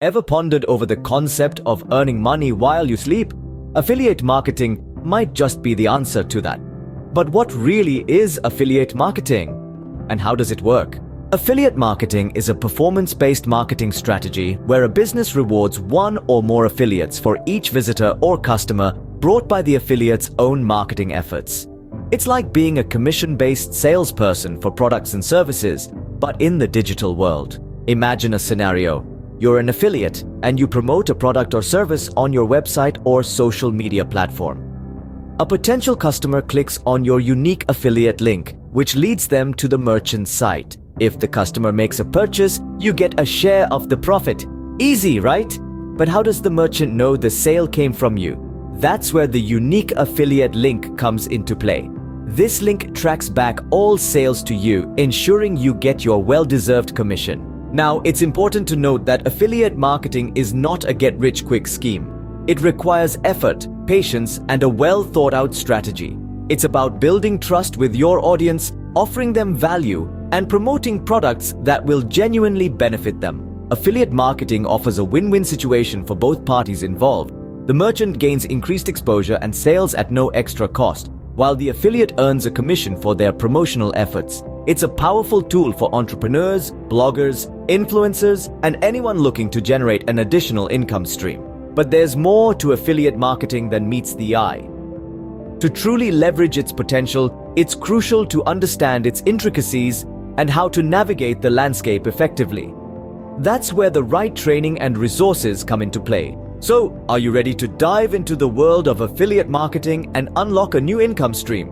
Ever pondered over the concept of earning money while you sleep? Affiliate marketing might just be the answer to that. But what really is affiliate marketing? And how does it work? Affiliate marketing is a performance-based marketing strategy where a business rewards one or more affiliates for each visitor or customer brought by the affiliate's own marketing efforts. It's like being a commission-based salesperson for products and services, but in the digital world. Imagine a scenario. You're an affiliate and you promote a product or service on your website or social media platform. A potential customer clicks on your unique affiliate link, which leads them to the merchant's site. If the customer makes a purchase, you get a share of the profit. Easy, right? But how does the merchant know the sale came from you? That's where the unique affiliate link comes into play. This link tracks back all sales to you, ensuring you get your well-deserved commission. Now, it's important to note that affiliate marketing is not a get-rich-quick scheme. It requires effort, patience, and a well-thought-out strategy. It's about building trust with your audience, offering them value, and promoting products that will genuinely benefit them. Affiliate marketing offers a win-win situation for both parties involved. The merchant gains increased exposure and sales at no extra cost, while the affiliate earns a commission for their promotional efforts. It's a powerful tool for entrepreneurs, bloggers, influencers, and anyone looking to generate an additional income stream. But there's more to affiliate marketing than meets the eye. To truly leverage its potential, it's crucial to understand its intricacies and how to navigate the landscape effectively. That's where the right training and resources come into play. So, are you ready to dive into the world of affiliate marketing and unlock a new income stream?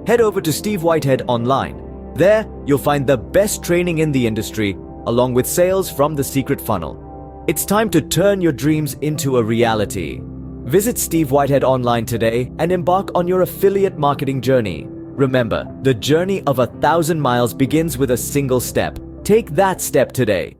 Head over to Steve Whitehead Online. There, you'll find the best training in the industry, along with sales from the secret funnel. It's time to turn your dreams into a reality. Visit Steve Whitehead Online today and embark on your affiliate marketing journey. Remember, the journey of 1,000 miles begins with a single step. Take that step today.